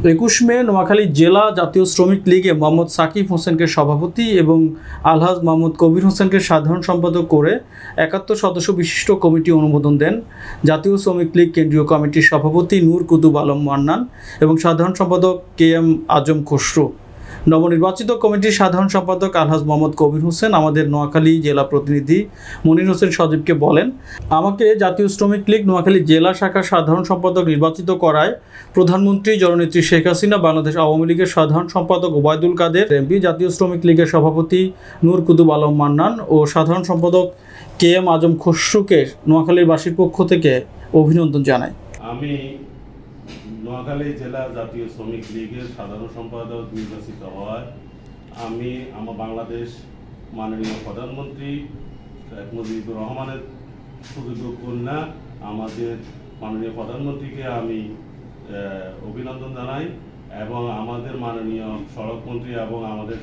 21 মে নোয়াখালী জেলা জাতীয় শ্রমিক লীগে মোহাম্মদ সাকিব হোসেনকে সভাপতি এবং আলহাজ মোহাম্মদ কবির হোসেনকে সাধারণ সম্পাদক করে ৭১ সদস্য বিশিষ্ট কমিটি অনুমোদন দেন। জাতীয় শ্রমিক লীগ কেন্দ্রীয় কমিটির সভাপতি নূর কুতুব আলম মান্নান এবং সাধারণ সম্পাদক KM আজম খসরু। নবনির্বাচিত কমিটির সাধারণ সম্পাদক আলহাজ মোহাম্মদ কবির হোসেন আমাদের নোয়াখালী জেলা প্রতিনিধি মনির হোসেন সজীবকে বলেন, আমাকে জাতীয় শ্রমিক লীগ নোয়াখালী জেলা শাখার সাধারণ সম্পাদক নির্বাচিত করায় প্রধানমন্ত্রী জননেত্রী শেখ হাসিনা, বাংলাদেশ আওয়ামী লীগের সাধারণ সম্পাদক ওবায়দুল কাদের এমপি, জাতীয় শ্রমিক লীগের সভাপতি নূর কুতুব আলম মান্নান ও সাধারণ সম্পাদক KM আজম খসরুকে নোয়াখালীবাসীর পক্ষ থেকে অভিনন্দন জানাই। আমি নোয়াখালী জেলা জাতীয় শ্রমিক লীগের সাধারণ সম্পাদক নির্বাচিত হওয়ায় আমি আমার বাংলাদেশ মাননীয় প্রধানমন্ত্রী শেখ মুজিবুর রহমানের সুযোগ্য কন্যা আমাদের মাননীয় প্রধানমন্ত্রীকে আমি অভিনন্দন জানাই এবং আমাদের মাননীয় সড়কমন্ত্রী এবং আমাদের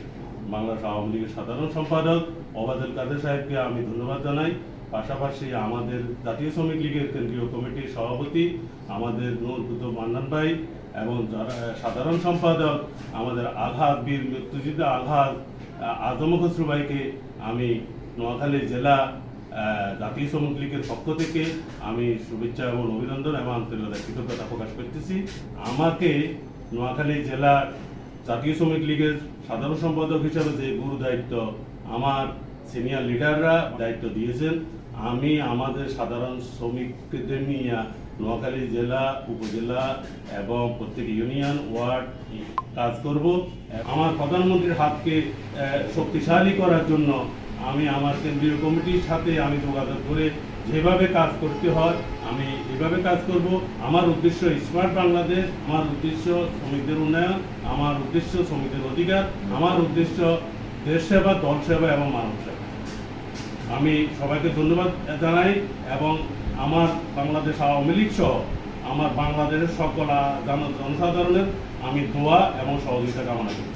বাংলাদেশ আওয়ামী লীগের সাধারণ সম্পাদক ওবায়দুল কাদের সাহেবকে আমি ধন্যবাদ জানাই। পাশাপাশি আমাদের জাতীয় শ্রমিক লীগের কেন্দ্রীয় কমিটির সভাপতি আমাদের নূর কুতুব মান্নান ভাই এবং সাধারণ সম্পাদক আমাদের আলহাজ বীর মুক্তিযোদ্ধা আলহাজ আজম খসরু ভাইকে আমি নোয়াখালী জেলা জাতীয় শ্রমিক লীগের পক্ষ থেকে আমি শুভেচ্ছা এবং অভিনন্দন এবং আন্তরিক কৃতজ্ঞতা প্রকাশ করতেছি। আমাকে নোয়াখালী জেলা জাতীয় শ্রমিক লীগের সাধারণ সম্পাদক হিসাবে যে গুরু দায়িত্ব আমার সিনিয়র লিডাররা দায়িত্ব দিয়েছেন, আমি আমাদের সাধারণ শ্রমিকদের নিয়ে নোয়াখালী জেলা, উপজেলা এবং প্রত্যেক ইউনিয়ন ওয়ার্ড কাজ করব। আমার প্রধানমন্ত্রীর হাতকে শক্তিশালী করার জন্য আমি আমার কেন্দ্রীয় কমিটির সাথে আমি যোগাযোগ করে যেভাবে কাজ করতে হয় আমি এভাবে কাজ করব। আমার উদ্দেশ্য স্মার্ট বাংলাদেশ, আমার উদ্দেশ্য শ্রমিকদের উন্নয়ন, আমার উদ্দেশ্য শ্রমিকদের অধিকার, আমার উদ্দেশ্য দেশ সেবা, দল সেবা এবং মানব সেবা। আমি সবাইকে ধন্যবাদ জানাই এবং আমার বাংলাদেশ আওয়ামী লীগ সহ আমার বাংলাদেশের সকল জনসাধারণের আমি দোয়া এবং সহযোগিতা কামনা করি।